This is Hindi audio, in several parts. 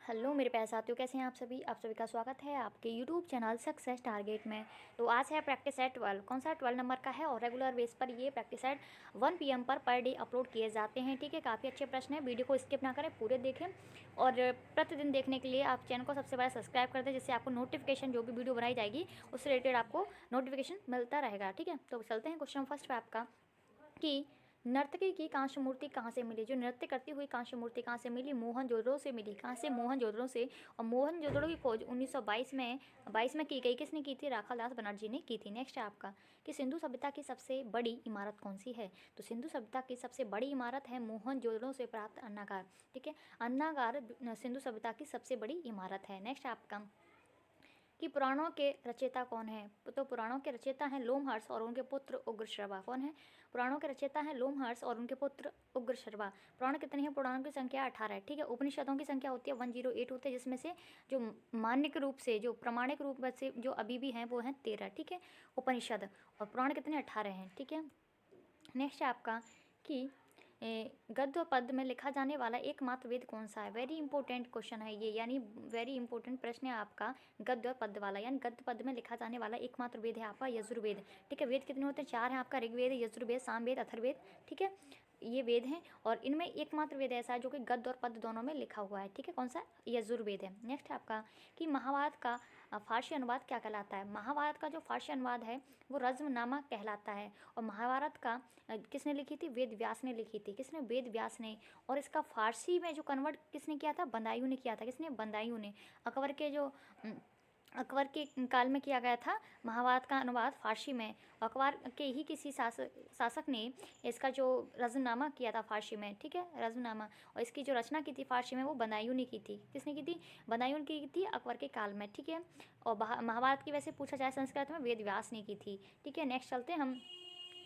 हेलो मेरे प्यारे साथियों, कैसे हैं आप सभी। आप सभी का स्वागत है आपके यूट्यूब चैनल सक्सेस टारगेट में। तो आज है प्रैक्टिस सेट 12। कौन सा 12 नंबर का है और रेगुलर बेस पर ये practice set 1 PM per day upload किए जाते हैं। ठीक है, काफ़ी अच्छे प्रश्न है। वीडियो को स्किप ना करें, पूरे देखें और प्रतिदिन देखने के लिए आप चैनल को सबसे पहले सब्सक्राइब कर दें, जिससे आपको नोटिफिकेशन जो भी वीडियो बनाई जाएगी उससे रिलेटेड आपको नोटिफिकेशन मिलता रहेगा। ठीक है, तो चलते हैं क्वेश्चन फर्स्ट पे आपका कि नर्तकी की कांस्य मूर्ति कहाँ से मिली। जो नृत्य करती हुई कांस्य मूर्ति कहाँ से मिली? मोहनजोदड़ो से मिली। कहाँ से? मोहनजोदड़ो से। और मोहनजोदड़ो की खोज 1922 में की गई। किसने की थी? राखालदास बनर्जी ने की थी। नेक्स्ट है आपका कि सिंधु सभ्यता की सबसे बड़ी इमारत कौन सी है? तो सिंधु सभ्यता की सबसे बड़ी इमारत है मोहनजोदड़ो से प्राप्त अन्नागार। ठीक है, अन्नागार सिंधु सभ्यता की सबसे बड़ी इमारत है। नेक्स्ट आपका कि पुराणों के रचयिता कौन है? तो पुराणों के रचयिता हैं लोमहर्ष और उनके पुत्र उग्रश्रवा। कौन है? पुराणों के रचयिता हैं लोमहर्ष और उनके पुत्र उग्रश्रवा। पुराण कितने हैं? पुराणों की संख्या 18 है। ठीक है, उपनिषदों की संख्या होती है 108 होते हैं, जिसमें से जो मान्य रूप से, जो प्रमाणिक रूप से जो अभी भी हैं वो हैं 13। ठीक है, उपनिषद। और पुराण कितने? 18 हैं। ठीक है, नेक्स्ट है आपका कि गद्य और पद्य में लिखा जाने वाला एकमात्र वेद कौन सा है? वेरी इंपॉर्टेंट क्वेश्चन है ये, यानी वेरी इंपॉर्टेंट प्रश्न है आपका गद्य और पद्य वाला। यानी गद्य पद्य में लिखा जाने वाला एकमात्र वेद है आपका यजुर्वेद। ठीक है, वेद कितने होते हैं? 4 हैं आपका, ऋग्वेद, यजुर्वेद, सामवेद, अथर्ववेद। ठीक है, ये वेद हैं और इनमें एकमात्र वेद ऐसा है जो कि गद्य और पद्य दोनों में लिखा हुआ है। ठीक है, कौन सा? यजुर्वेद है। नेक्स्ट है आपका कि महाभारत का फारसी अनुवाद क्या कहलाता है? महाभारत का जो फारसी अनुवाद है वो रज्मनामा कहलाता है। और महाभारत का किसने लिखी थी? वेद व्यास ने लिखी थी। किसने? वेद व्यास ने। और इसका फारसी में जो कन्वर्ट किसने किया था? बदायूं ने किया था। किसने? बदायूं ने। अकबर के काल में किया गया था महाभारत का अनुवाद फारसी में। अकबर के ही किसी शासक ने इसका जो रज़मनामा किया था फारसी में। ठीक है, रज़मनामा। और इसकी जो रचना की थी फारसी में वो बदायूं ने की थी। किसने की थी? बदायूं ने की थी अकबर के काल में। ठीक है, और महाभारत की वैसे पूछा जाए संस्कृत में वेद व्यास ने की थी। ठीक है, नेक्स्ट चलते हैं हम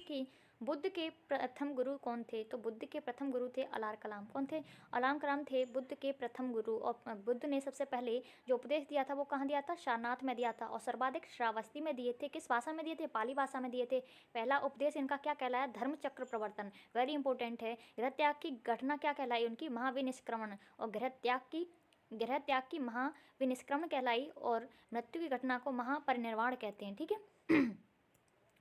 कि बुद्ध के प्रथम गुरु कौन थे? तो बुद्ध के प्रथम गुरु थे अलार कलाम। कौन थे? अलार कलाम थे बुद्ध के प्रथम गुरु। और बुद्ध ने सबसे पहले जो उपदेश दिया था वो कहाँ दिया था? सारनाथ में दिया था। और सर्वाधिक श्रावस्ती में दिए थे। किस भाषा में दिए थे? पाली भाषा में दिए थे। पहला उपदेश इनका क्या कहलाया? धर्म चक्र प्रवर्तन। वेरी इंपॉर्टेंट है। गृह त्याग की घटना क्या कहलाई उनकी? महाविनिष्क्रमण। और गृह त्याग की महाविनिष्क्रमण कहलाई और मृत्यु की घटना को महापरिनिर्वाण कहते हैं। ठीक है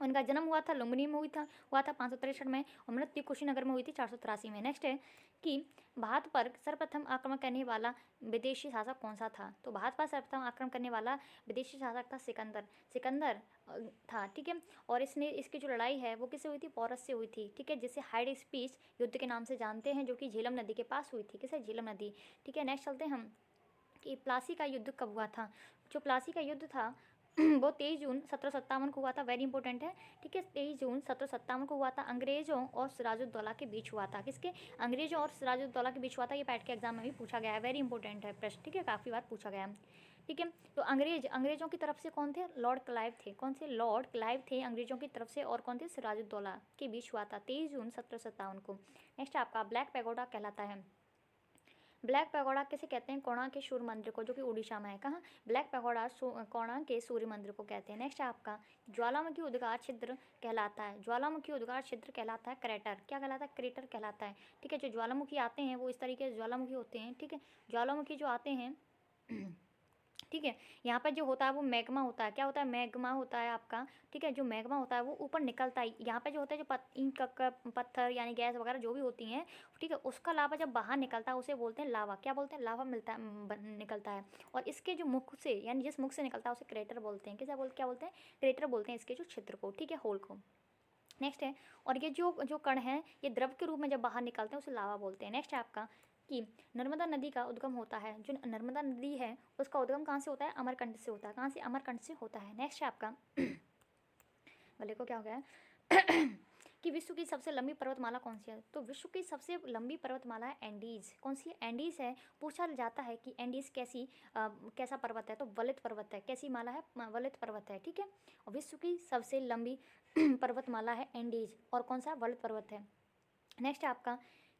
उनका जन्म हुआ था लुम्बिनी में हुआ था 563 में और मृत्यु कुशीनगर में हुई थी 483 में। नेक्स्ट है कि भारत पर सर्वप्रथम आक्रमण करने वाला विदेशी शासक कौन सा था? तो भारत पर सर्वप्रथम आक्रमण करने वाला विदेशी शासक था सिकंदर था। ठीक है, और इसकी जो लड़ाई है वो किससे हुई थी? पोरस से हुई थी। ठीक है, जिसे हाइड स्पीच युद्ध के नाम से जानते हैं, जो कि झेलम नदी के पास हुई थी। किसे? झेलम नदी। ठीक है, नेक्स्ट चलते हैं हम कि प्लासी का युद्ध कब हुआ था? जो प्लासी का युद्ध था वो 23 जून 1757 को हुआ था। वेरी इंपॉर्टेंट है। ठीक है, 23 जून 1757 को हुआ था। अंग्रेजों और सिराजुद्दौला के बीच हुआ था। किसके? अंग्रेजों और सिराजुद्दौला के बीच हुआ था। ये पैट के एग्जाम में भी पूछा गया है। वेरी इंपॉर्टेंट है प्रश्न। ठीक है, काफ़ी बार पूछा गया है। ठीक है, तो अंग्रेजों की तरफ से कौन थे? लॉर्ड क्लाइव थे। कौन से? लॉर्ड क्लाइव थे अंग्रेजों की तरफ से। और कौन थे? सिराजुद्दौला के बीच हुआ था 23 जून 1757 को। नेक्स्ट आपका ब्लैक पैगोडा कहलाता है। ब्लैक पैगोडा किसे कहते हैं? कोणार्क के सूर्य मंदिर को, जो कि उड़ीसा में है। कहाँ? ब्लैक पैगोडा कोणार्क के सूर्य मंदिर को कहते हैं। नेक्स्ट है आपका ज्वालामुखी उद्गार छिद्र कहलाता है। ज्वालामुखी उद्गार छिद्र कहलाता है क्रेटर। क्या कहलाता है? क्रेटर कहलाता है। ठीक है, जो ज्वालामुखी आते हैं वो इस तरीके से ज्वालामुखी होते हैं। ठीक है, ज्वालामुखी जो आते हैं ठीक है, यहाँ पर जो होता है वो मैग्मा होता है। क्या होता है? मैग्मा होता है आपका। ठीक है, जो मैग्मा होता है वो ऊपर निकलता है। यहाँ पे जो होता है जो ईंट पत्थर यानी गैस वगैरह जो भी होती हैं, ठीक है, उसका लावा जब बाहर निकलता है उसे बोलते हैं लावा। क्या बोलते हैं? लावा मिलता है, निकलता है। और इसके जो मुख से, यानी जिस मुख से निकलता है उसे क्रेटर बोलते हैं। क्या बोलते हैं? क्रेटर बोलते हैं इसके जो छिद्र को। ठीक है, होल को। नेक्स्ट है, और ये जो जो कण है ये द्रव के रूप में जब बाहर निकलते हैं उसे लावा बोलते हैं। नेक्स्ट है आपका कि नर्मदा नदी का उद्गम होता है। जो नर्मदा नदी है उसका उद्गम कहाँ से होता है? अमरकंटक से होता है। कहाँ से? अमरकंटक से होता है। नेक्स्ट है आपका गले को क्या हो गया है कि विश्व की सबसे लंबी पर्वतमाला कौन सी है? तो विश्व की सबसे लंबी पर्वतमाला है एंडीज। कौन सी? एंडीज है। पूछा जाता है कि एंडीज कैसा पर्वत है? तो वलित पर्वत है। कैसी माला है? वलित पर्वत है। ठीक है, और विश्व की सबसे लंबी पर्वतमाला है एंडीज। और कौन सा? वलित पर्वत है। नेक्स्ट है आपका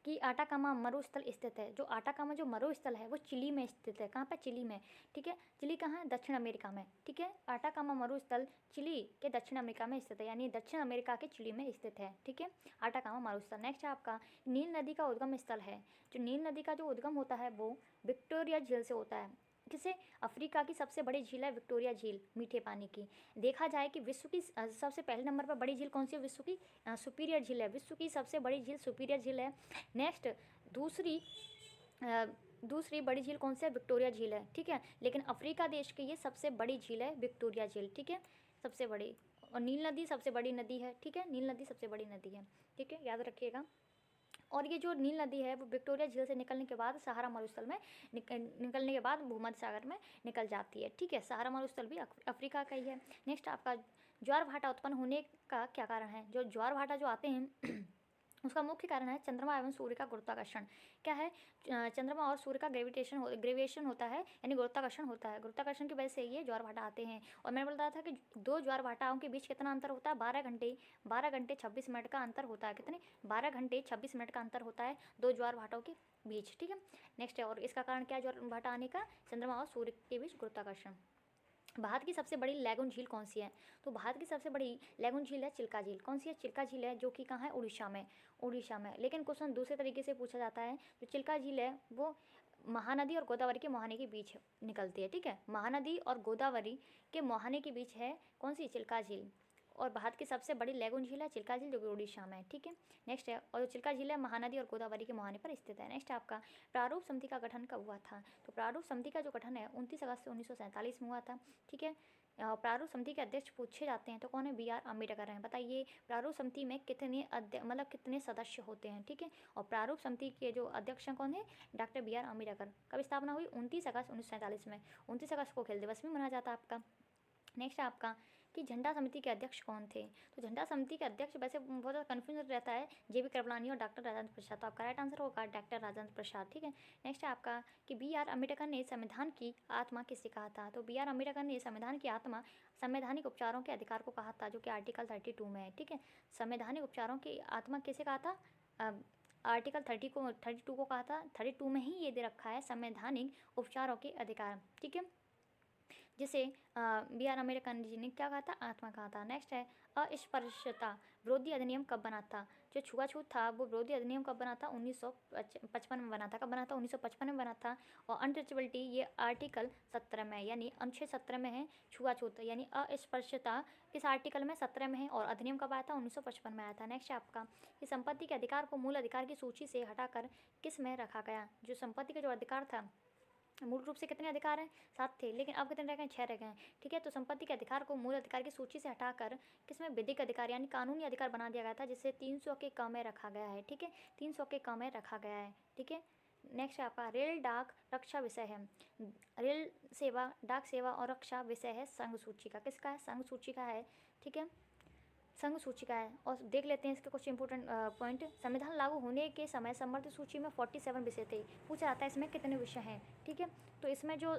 कि आटाकामा मरुस्थल स्थित है। जो आटाकामा जो मरुस्थल है वो चिली में स्थित है। कहाँ पे? चिली में, ठीक है। चिली कहाँ है? दक्षिण अमेरिका में, ठीक है। आटाकामा मरुस्थल चिली के दक्षिण अमेरिका में स्थित है, यानी दक्षिण अमेरिका के चिली में स्थित है, ठीक है, आटाकामा मरुस्थल। नेक्स्ट है आपका नील नदी का उद्गम स्थल है। जो नील नदी का जो उद्गम होता है वो विक्टोरिया झील से होता है। किसे? अफ्रीका की सबसे बड़ी झील है विक्टोरिया झील, मीठे पानी की। देखा जाए कि विश्व की सबसे पहले नंबर पर बड़ी झील कौन सी है? विश्व की सुपीरियर झील है। विश्व की सबसे बड़ी झील सुपीरियर झील है। नेक्स्ट दूसरी बड़ी झील कौन सी है? विक्टोरिया झील है, ठीक है। लेकिन अफ्रीका देश की ये सबसे बड़ी झील है विक्टोरिया झील, ठीक है, सबसे बड़ी। और नील नदी सबसे बड़ी नदी है, ठीक है, नील नदी सबसे बड़ी नदी है, ठीक है, याद रखिएगा। और ये जो नील नदी है वो विक्टोरिया झील से निकलने के बाद सहारा मरुस्थल में निकलने के बाद भूमध्य सागर में निकल जाती है, ठीक है। सहारा मरुस्थल भी अफ्रीका का ही है। नेक्स्ट आपका ज्वार भाटा उत्पन्न होने का क्या कारण है? जो ज्वार भाटा जो आते हैं उसका मुख्य कारण है चंद्रमा एवं सूर्य का गुरुत्वाकर्षण। क्या है? चंद्रमा और सूर्य का ग्रेविएशन होता है, यानी गुरुत्वाकर्षण होता है। गुरुत्वाकर्षण की वजह से ये ज्वार भाटा आते हैं। और मैंने बताया था कि दो ज्वार भाटाओं के बीच कितना अंतर होता है? 12 घंटे 26 मिनट का अंतर होता है। कितने? 12 घंटे 26 मिनट का अंतर होता है दो ज्वार भाटाओं के बीच, ठीक है। नेक्स्ट है, और इसका कारण क्या है ज्वार भाटा आने का? चंद्रमा और सूर्य के बीच गुरुत्वाकर्षण। भारत की सबसे बड़ी लैगून झील कौन सी है? तो भारत की सबसे बड़ी लैगून झील है चिल्का झील। कौन सी है? चिल्का झील है, जो कि कहाँ है? उड़ीसा में, उड़ीसा में। लेकिन क्वेश्चन दूसरे तरीके से पूछा जाता है। जो चिल्का झील है वो महानदी और गोदावरी के मुहाने के बीच निकलती है, ठीक है। महानदी और गोदावरी के मुहाने के बीच है कौन सी? चिल्का झील। और भारत की सबसे बड़ी लैगून झील है चिल्का झील, जो कि उड़ीसा में है, ठीक है। नेक्स्ट है, और जो चिल्का झील है महानदी और गोदावरी के मुहाने पर स्थित है। नेक्स्ट आपका प्रारूप समिति का गठन कब हुआ था? तो प्रारूप समिति का जो गठन है 29 अगस्त 1947 में हुआ था, ठीक है। प्रारूप समिति के अध्यक्ष पूछे जाते हैं तो कौन है? BR अम्बेडकर हैं। बताइए प्रारूप समिति में कितने कितने सदस्य होते हैं, ठीक है। और प्रारूप समिति के जो अध्यक्ष कौन है? Doctor BR Ambedkar. कब स्थापना हुई? 29 अगस्त 1947 में। 29 अगस्त को खेल दिवस भी मनाया जाता है आपका। नेक्स्ट है आपका कि झंडा समिति के अध्यक्ष कौन थे? तो झंडा समिति के अध्यक्ष वैसे बहुत ज़्यादा कन्फ्यूजन रहता है, JB कृपलानी और डॉक्टर राजेंद्र प्रसाद। तो आपका राइट आंसर होगा डॉक्टर राजेंद्र प्रसाद, ठीक है। नेक्स्ट है आपका कि BR अम्बेडकर ने संविधान की आत्मा किसे कहा था? तो BR अम्बेडकर ने संविधान की आत्मा संवैधानिक उपचारों के अधिकार को कहा था, जो कि आर्टिकल 32 में है, ठीक है। संवैधानिक उपचारों की आत्मा किसे कहा था? आर्टिकल 32 को कहा था। 32 में ही ये दे रखा है संवैधानिक उपचारों के अधिकार, ठीक है, जिसे BR अम्बेडकर जी ने क्या कहा था? आत्मा कहा था। नेक्स्ट है अस्पृश्यता विरोधी अधिनियम कब बना था? जो छुआछूत था वो विरोधी अधिनियम कब बना था? 1955 में बना था। कब बना था? 1955 में बना था। और अनटचेबिलिटी ये आर्टिकल 17 में, यानी अनुच्छेद 17 में है। छुआछूत यानी अस्पृश्यता किस आर्टिकल में? 17 में है। और अधिनियम कब आया था? 1955 में आया था। नेक्स्ट है आपका कि संपत्ति के अधिकार को मूल अधिकार की सूची से हटाकर किस में रखा गया? जो संपत्ति का जो अधिकार था, मूल रूप से कितने अधिकार हैं? 7 थे, लेकिन अब कितने रह गए? 6 रह गए हैं, ठीक है। तो संपत्ति के अधिकार को मूल अधिकार की सूची से हटाकर किसमें? विधिक अधिकार यानी कानूनी अधिकार बना दिया गया था, जिसे 300 के क में रखा गया है, ठीक है। 300 के क में रखा गया है, ठीक है। नेक्स्ट आपका रेल डाक रक्षा विषय है। रेल सेवा, डाक सेवा और रक्षा विषय है संघ सूची का। किसका है? संघ सूची का है, ठीक है, संघ सूची का है। और देख लेते हैं इसके कुछ इंपॉर्टेंट पॉइंट। संविधान लागू होने के समय संबद्ध सूची में 47 विषय थे। पूछा जाता है इसमें कितने विषय हैं, ठीक है। तो इसमें जो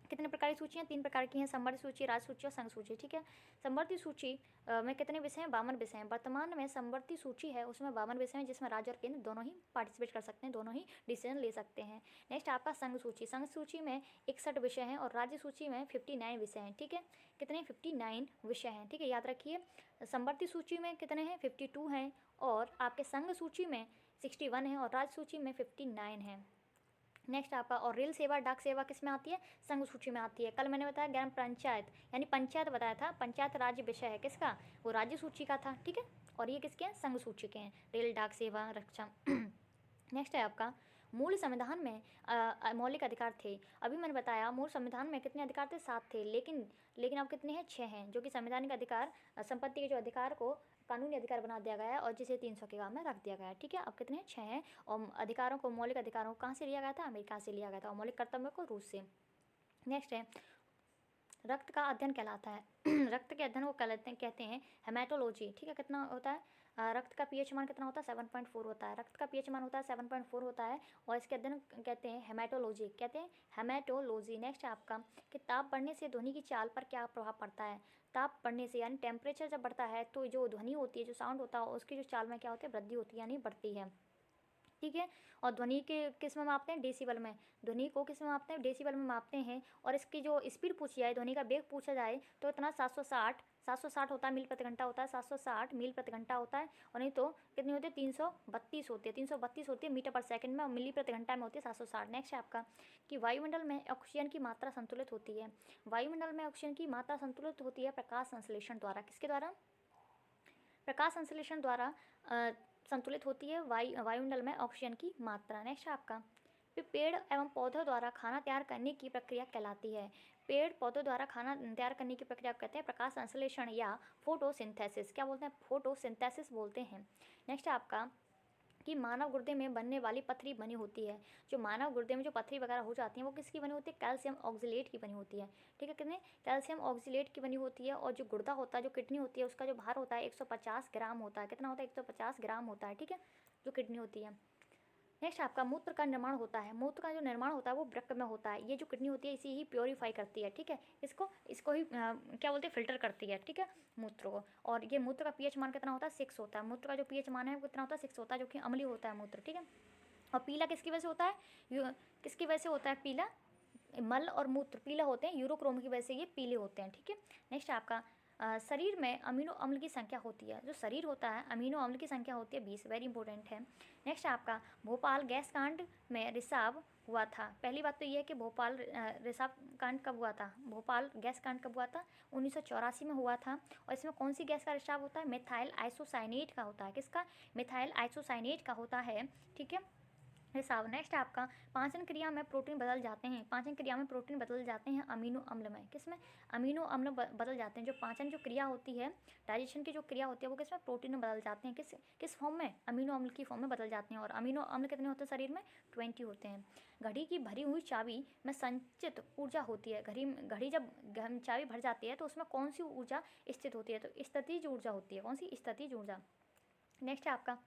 कितने प्रकार की सूची हैं? 3 प्रकार की हैं, संबद्ध सूची, राज्य सूची और संघ सूची, ठीक है। संबद्ध सूची में कितने विषय हैं? 52 विषय हैं। वर्तमान में संबद्ध सूची है उसमें 52 विषय हैं, जिसमें राज्य और केंद्र दोनों ही पार्टिसिपेट कर सकते हैं, दोनों ही डिसीजन ले सकते हैं। नेक्स्ट आपका संघ सूची। संघ सूची में 61 विषय हैं और राज्य सूची में 59 विषय हैं, ठीक है। कितने? 59 विषय हैं, ठीक है, याद रखिए। संबद्ध सूची में कितने हैं? 52 हैं। और आपके संघ सूची में 61 है और राज्य सूची में 59 है। नेक्स्ट आपका और रेल सेवा, डाक सेवा किस में आती है? संघ सूची में आती है। कल मैंने बताया ग्राम पंचायत यानी पंचायत बताया था, पंचायत राज्य विषय है किसका? वो राज्य सूची का था, ठीक है। और ये किसके हैं? संघ सूची के हैं, रेल, डाक सेवा, रक्षा। नेक्स्ट है आपका मूल संविधान में मौलिक अधिकार थे। अभी मैंने बताया मूल संविधान में कितने अधिकार थे? 7 थे, लेकिन अब कितने हैं? 6 हैं, जो कि संवैधानिक अधिकार, संपत्ति के जो अधिकार को कानूनी अधिकार बना दिया गया है और जिसे 300 के काम में रख दिया गया है, ठीक है। अब कितने हैं? 6 हैं। और अधिकारों को, मौलिक अधिकारों को कहाँ से लिया गया था? अमेरिका से लिया गया था। और मौलिक कर्तव्यों को रूस से। नेक्स्ट है रक्त का अध्ययन कहलाता है। रक्त के अध्ययन को कहते हैं हेमाटोलॉजी, ठीक है। कितना होता है? रक्त का pH मान कितना होता है? 7.4 होता है। रक्त का pH मान होता है 7.4 होता है और इसके अध्ययन कहते हैं हेमाटोलॉजी, कहते हैं हेमाटोलॉजी। नेक्स्ट है आपका कि ताप बढ़ने से ध्वनि की चाल पर क्या प्रभाव पड़ता है? ताप बढ़ने से यानी टेम्परेचर जब बढ़ता है तो जो ध्वनि होती है, जो साउंड होता है, उसकी जो चाल में क्या होती है? वृद्धि होती है, यानी बढ़ती है। ठीक है। और ध्वनि के किस में मापते हैं? डेसिबल में। ध्वनि को किस में मापते हैं? डेसिबल में मापते हैं। और इसकी जो स्पीड पूछी जाए, ध्वनि का वेग पूछा जाए तो इतना 760 होता है, मील प्रति घंटा होता है, 760 मील प्रति घंटा होता है। और नहीं तो कितनी होती है? 332 होती है, 332 होती है मीटर पर सेकंड में, और मिली प्रति घंटा में होती है 760। नेक्स्ट है आपका कि वायुमंडल में ऑक्सीजन की मात्रा संतुलित होती है। वायुमंडल में ऑक्सीजन की मात्रा संतुलित होती है प्रकाश संश्लेषण द्वारा। किसके द्वारा? प्रकाश संश्लेषण द्वारा संतुलित होती है वायुमंडल में ऑक्सीजन की मात्रा। नेक्स्ट है आपका पेड़ एवं पौधों द्वारा खाना तैयार करने की प्रक्रिया कहलाती है। पेड़ पौधों द्वारा खाना तैयार करने की प्रक्रिया कहते हैं प्रकाश संश्लेषण या फोटोसिंथेसिस। क्या बोलते हैं? फोटोसिंथेसिस बोलते हैं। नेक्स्ट है आपका कि मानव गुर्दे में बनने वाली पथरी बनी होती है। जो मानव गुर्दे में जो पथरी वगैरह हो जाती है वो किसकी बनी होती है? कैल्शियम ऑक्जिलेट की बनी होती है। ठीक है, कितने? कैल्शियम ऑक्जिलेट की बनी होती है। और जो गुर्दा होता है, जो किडनी होती है, उसका जो भार होता है 150 ग्राम होता है। कितना होता है? 150 ग्राम होता है। ठीक है, जो किडनी होती है। नेक्स्ट आपका मूत्र का निर्माण होता है। मूत्र का जो निर्माण होता है वो वृक्क में होता है। ये जो किडनी होती है इसी ही प्योरीफाई करती है। ठीक है, इसको ही क्या बोलते हैं? फिल्टर करती है। ठीक है, मूत्र को। और ये मूत्र का पीएच मान कितना होता है? 6 होता है। मूत्र का जो पीएच मान है वो कितना होता है? 6 होता है, जो कि अम्लीय होता है मूत्र। ठीक है, और पीला किसकी वजह से होता है? किसकी वजह से होता है पीला? मल और मूत्र पीला होते हैं, यूरोक्रोम की वजह से ये पीले होते हैं। ठीक है, नेक्स्ट आपका शरीर में अमीनो अम्ल की संख्या होती है। जो शरीर होता है अमीनो अम्ल की संख्या होती है 20। वेरी इंपॉर्टेंट है। नेक्स्ट आपका भोपाल गैस कांड में रिसाव हुआ था। पहली बात तो ये है कि भोपाल रिसाव कांड कब हुआ था? भोपाल गैस कांड कब हुआ था? 1984 में हुआ था। और इसमें कौन सी गैस का रिसाव होता है? मिथाइल आइसोसाइनेट का होता है। किसका? मिथाइल आइसोसाइनेट का होता है। ठीक है, रिसाव। नेक्स्ट आपका पाचन क्रिया में प्रोटीन बदल जाते हैं। पाचन क्रिया में प्रोटीन बदल जाते हैं अमीनो अम्ल में। किसमें? अमीनो अम्ल बदल जाते हैं। जो पाचन जो क्रिया होती है, डाइजेशन की जो क्रिया होती है वो किसमें? प्रोटीन में बदल जाते हैं। किस फॉर्म में? अमीनो अम्ल की फॉर्म में बदल जाते हैं। और अमीनो अम्ल कितने होते हैं शरीर में? 20 होते हैं। घड़ी की भरी हुई चाबी में संचित ऊर्जा होती है। घड़ी जब चाबी भर जाती है तो उसमें कौन सी ऊर्जा स्थित होती है? तो स्थितिज ऊर्जा होती है। कौन सी? स्थितिज ऊर्जा। नेक्स्ट है आपका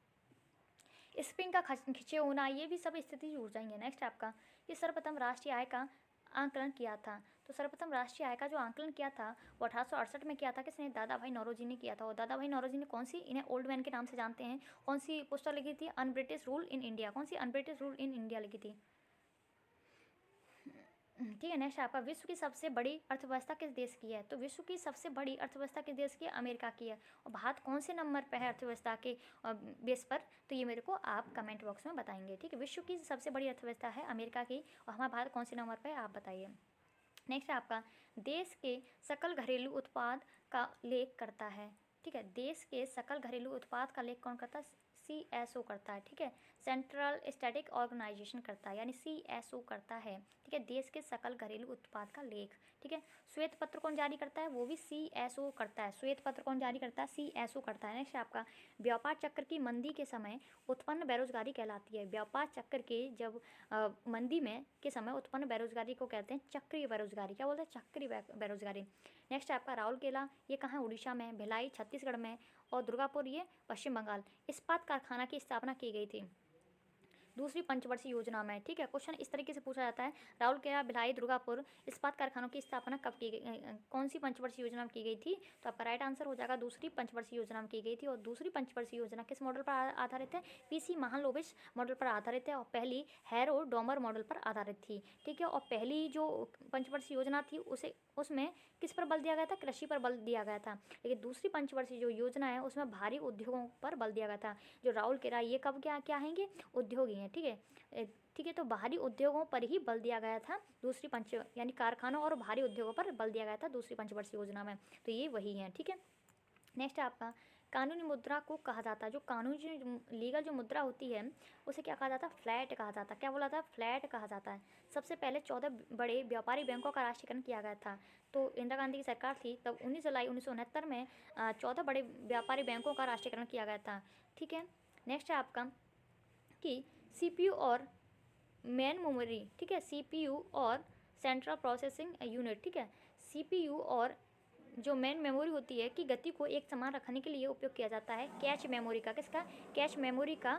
स्प्रिंग का खिंचे होना, ये भी सब स्थिति ऊर्जा ही है। नेक्स्ट आपका ये सर्वप्रथम राष्ट्रीय आय का आंकलन किया था। तो सर्वप्रथम राष्ट्रीय आय का जो आंकलन किया था वो 1868 में किया था। किसने? दादा भाई नौरोजी ने किया था। और दादा भाई नौरोजी ने कौन सी, इन्हें ओल्ड मैन के नाम से जानते हैं, कौन सी पुस्तक लिखी थी? On British rule in India. कौन सी? On British rule in India लिखी थी। ठीक है, नेक्स्ट आपका विश्व की सबसे बड़ी अर्थव्यवस्था किस देश की है? तो विश्व की सबसे बड़ी अर्थव्यवस्था किस देश की है? अमेरिका की है। और भारत कौन से नंबर पर है अर्थव्यवस्था के बेस पर? तो ये मेरे को आप कमेंट बॉक्स में बताएंगे। ठीक है, विश्व की सबसे बड़ी अर्थव्यवस्था है अमेरिका की, और हमारा भारत कौन से नंबर पर है आप बताइए। नेक्स्ट है आपका देश के सकल घरेलू उत्पाद का लेख करता है। ठीक है, देश के सकल घरेलू उत्पाद का लेख कौन करता है? CSO करता है। ठीक है, सेंट्रल स्टैटिक ऑर्गेनाइजेशन करता है, यानी CSO करता है। ठीक है, देश के सकल घरेलू उत्पाद का लेख। ठीक है, श्वेत पत्र कौन जारी करता है? वो भी CSO करता है। श्वेत पत्र कौन जारी करता है? CSO करता है। नेक्स्ट आपका व्यापार चक्र की मंदी के समय उत्पन्न बेरोजगारी कहलाती है। व्यापार चक्र के जब मंदी में के समय उत्पन्न बेरोजगारी को कहते हैं चक्रीय बेरोजगारी। क्या बोलते हैं? चक्रीय बेरोजगारी। नेक्स्ट आपका राउरकेला, ये कहाँ? उड़ीसा में। भिलाई छत्तीसगढ़ में। और दुर्गापुर ये पश्चिम बंगाल। इस्पात कारखाना की स्थापना की गई थी दूसरी पंचवर्षीय योजना में। ठीक है, क्वेश्चन इस तरीके से पूछा जाता है, राउरकेला, भिलाई, दुर्गापुर इस्पात कारखानों की स्थापना कब की गई, कौन सी पंचवर्षीय योजना में की गई थी? तो आपका राइट आंसर हो जाएगा दूसरी पंचवर्षीय योजना में की गई थी। और दूसरी पंचवर्षीय योजना किस मॉडल पर आधारित है? PC महालनोबिस मॉडल पर आधारित है। और पहली हैरो डोमर मॉडल पर आधारित थी। ठीक है, और पहली जो पंचवर्षीय योजना थी उसमें किस पर बल दिया गया था? कृषि पर बल दिया गया था। लेकिन दूसरी पंचवर्षीय जो योजना है उसमें भारी उद्योगों पर बल दिया गया था। जो राउरकेला, ये कब क्या हैंगे? उद्योग ही हैं। ठीक है, ठीक है, तो बाहरी उद्योगों पर ही बल दिया गया था दूसरी यानी कारखानों और भारी उद्योगों पर बल दिया गया था दूसरी पंचवर्षीय योजना में। तो ये वही है। ठीक है, नेक्स्ट आपका कानूनी मुद्रा को कहा जाता है। जो कानूनी लीगल जो मुद्रा होती है उसे क्या कहा जाता है? फ्लैट कहा जाता है। क्या बोला था? फ्लैट कहा जाता है। सबसे पहले 14 बड़े व्यापारी बैंकों का राष्ट्रीयकरण किया गया था। तो इंदिरा गांधी की सरकार थी तब 19 जुलाई 1969 में 14 बड़े व्यापारी बैंकों का राष्ट्रीयकरण किया गया था। ठीक है, नेक्स्ट है आपका कि CPU और मेन मेमोरी। ठीक है, CPU और सेंट्रल प्रोसेसिंग यूनिट। ठीक है, CPU और जो मेन मेमोरी होती है की गति को एक समान रखने के लिए उपयोग किया जाता है कैश मेमोरी का। किसका? कैश मेमोरी का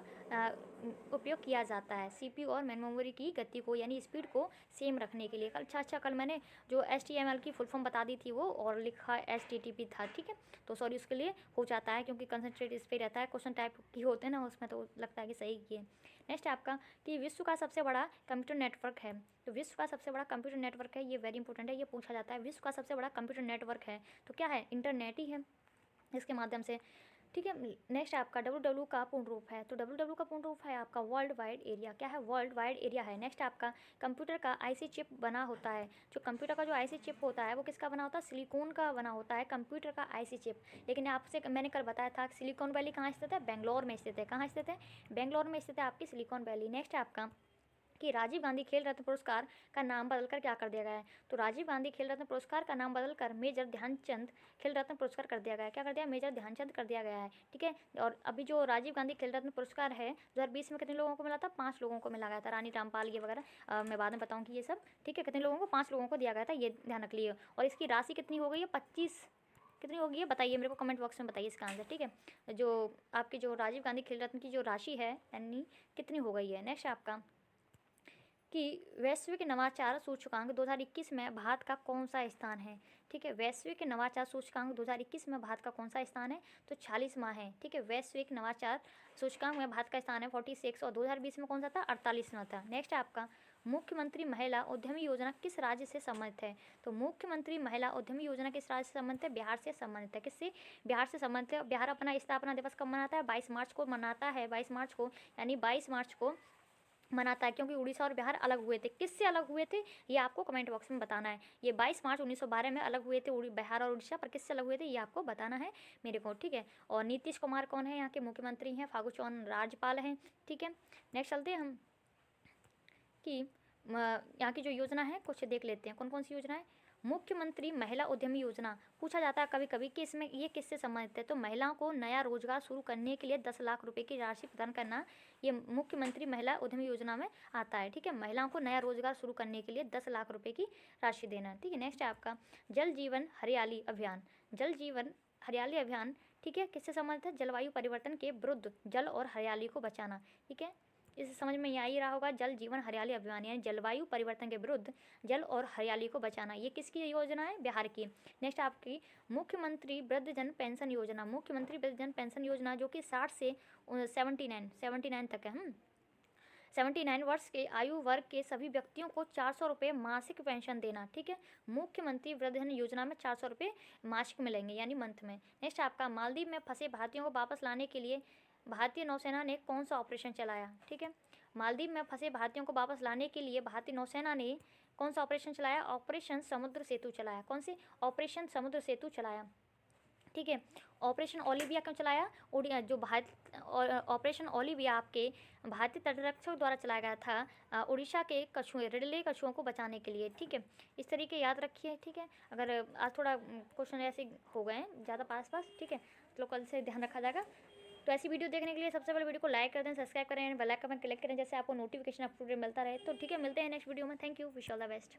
उपयोग किया जाता है CPU और मेन मेमोरी की गति को यानी स्पीड को सेम रखने के लिए। कल मैंने जो HTML की फुल फॉर्म बता दी थी वो और लिखा HTTP था। ठीक है, तो सॉरी उसके लिए हो जाता है क्योंकि कंसंट्रेट इस पर रहता है, क्वेश्चन टाइप की होते हैं ना उसमें, तो लगता है कि सही किए। नेक्स्ट है आपका कि विश्व का सबसे बड़ा कंप्यूटर नेटवर्क है। तो विश्व का सबसे बड़ा कंप्यूटर नेटवर्क है, ये वेरी इंपॉर्टेंट है, ये पूछा जाता है। विश्व का सबसे बड़ा कंप्यूटर नेटवर्क है तो क्या है, इंटरनेट ही है इसके माध्यम से, ठीक है। नेक्स्ट आपका डब्ल्यू का पूर्ण रूप है। तो डब्ल्यू का पूर्ण रूप है आपका वर्ल्ड वाइड एरिया। क्या है, वर्ल्ड वाइड एरिया है। नेक्स्ट आपका कंप्यूटर का आईसी चिप बना होता है। जो कंप्यूटर का जो आईसी चिप होता है वो किसका बना होता है, सिलिकॉन का बना होता है कंप्यूटर का आईसी चिप। लेकिन आपसे मैंने कल बताया था सिलिकॉन वैली कहाँ स्थित है, बेंगलोर में स्थित है। कहाँ स्थित है, बेंगलोर में स्थित है आपकी सिलिकॉन वैली। नेक्स्ट है आपका कि राजीव गांधी खेल रत्न पुरस्कार का नाम बदलकर क्या कर दिया गया है। तो राजीव गांधी खेल रत्न पुरस्कार का नाम बदलकर मेजर ध्यानचंद खेल रत्न पुरस्कार कर दिया गया है। क्या कर दिया, मेजर ध्यानचंद कर दिया गया है, ठीक है। और अभी जो राजीव गांधी खेल रत्न पुरस्कार है 2020 में कितने लोगों को मिला था, 5 लोगों को मिला गया था। रानी रामपाल ये वगैरह मैं बाद में बताऊँगी ये सब, ठीक है। कितने लोगों को, 5 लोगों को दिया गया था, ये ध्यान रख लिए। और इसकी राशि कितनी हो गई है, 25, कितनी होगी है बताइए मेरे को कमेंट बॉक्स में बताइए इसका आंसर, ठीक है। जो आपकी जो राजीव गांधी खेल रत्न की जो राशि है यानी कितनी हो गई है। नेक्स्ट आपका कि वैश्विक नवाचार सूचकांक 2021 में भारत का कौन सा स्थान है, ठीक है। वैश्विक नवाचार सूचकांक 2021 में भारत का कौन सा स्थान है, तो 46वां है, ठीक है। वैश्विक नवाचार सूचकांक में भारत का स्थान है 46 और 2020 में कौन सा था, 48वां था। नेक्स्ट है आपका मुख्यमंत्री महिला उद्यमी योजना किस राज्य से संबंधित है। तो मुख्यमंत्री महिला उद्यमी योजना किस राज्य से संबंधित है, बिहार से संबंधित है। किससे, बिहार से संबंधित है। बिहार अपना स्थापना दिवस कब मनाता है, 22 मार्च को मनाता है, 22 मार्च को, यानी 22 मार्च को मनाता है, क्योंकि उड़ीसा और बिहार अलग हुए थे। किससे अलग हुए थे ये आपको कमेंट बॉक्स में बताना है। ये 22 मार्च 1912 में अलग हुए थे बिहार और उड़ीसा, पर किससे अलग हुए थे ये आपको बताना है मेरे को, ठीक है। और नीतीश कुमार कौन है, यहाँ के मुख्यमंत्री हैं, फागू चौहान राज्यपाल हैं, ठीक है। नेक्स्ट चलते हैं हम कि यहाँ की जो योजना है कुछ देख लेते हैं, कौन कौन सी योजना है। मुख्यमंत्री महिला उद्यमी योजना पूछा जाता है कभी कभी कि इसमें ये किससे संबंधित है। तो महिलाओं को नया रोजगार शुरू करने के लिए 10 लाख रुपए की राशि प्रदान करना, ये मुख्यमंत्री महिला उद्यमी योजना में आता है, ठीक है। महिलाओं को नया रोजगार शुरू करने के लिए 10 लाख रुपए की राशि देना, ठीक है। नेक्स्ट है आपका जल जीवन हरियाली अभियान। जल जीवन हरियाली अभियान, ठीक है, किससे संबंधित है, जलवायु परिवर्तन के विरुद्ध जल और हरियाली को बचाना, ठीक है। इसे समझ में ये आ ही रहा होगा, जल जीवन हरियाली अभियान यानी जलवायु परिवर्तन के विरुद्ध जल और हरियाली को बचाना, ये किसकी योजना है, बिहार की। नेक्स्ट आपकी मुख्यमंत्री वृद्धजन पेंशन योजना। मुख्यमंत्री वृद्धजन पेंशन योजना जो कि 60 से 79 तक है। 79 वर्ष के आयु वर्ग के सभी व्यक्तियों को 400 रुपये मासिक पेंशन देना, ठीक है। मुख्यमंत्री वृद्धजन योजना में 400 रुपये मासिक मिलेंगे यानी मंथ में। नेक्स्ट आपका मालदीव में फंसे भारतीयों को वापस लाने के लिए भारतीय नौसेना ने कौन सा ऑपरेशन चलाया, ठीक है। मालदीव में फंसे भारतीयों को वापस लाने के लिए भारतीय नौसेना ने कौन सा ऑपरेशन चलाया, ऑपरेशन समुद्र सेतु चलाया। कौन से, ऑपरेशन समुद्र सेतु चलाया, ठीक है। ऑपरेशन ओलिविया क्यों चलाया, जो भारत ऑपरेशन ओलिविया आपके भारतीय तटरक्षक द्वारा चलाया गया था उड़ीसा के कछुए, रिडले कछुओं को बचाने के लिए, ठीक है। इस तरीके याद रखिए, ठीक है। अगर आज थोड़ा क्वेश्चन ऐसे हो गए हैं ज़्यादा पास, ठीक है, तो कल से ध्यान रखा जाएगा। तो ऐसी वीडियो देखने के लिए सबसे पहले वीडियो को लाइक कर दें, सब्सक्राइब करें, बेल आइकन पर क्लिक करें, जैसे आपको नोटिफिकेशन अप टू डेट मिलता रहे। तो ठीक है, मिलते हैं नेक्स्ट वीडियो में। Thank you, wish all the best.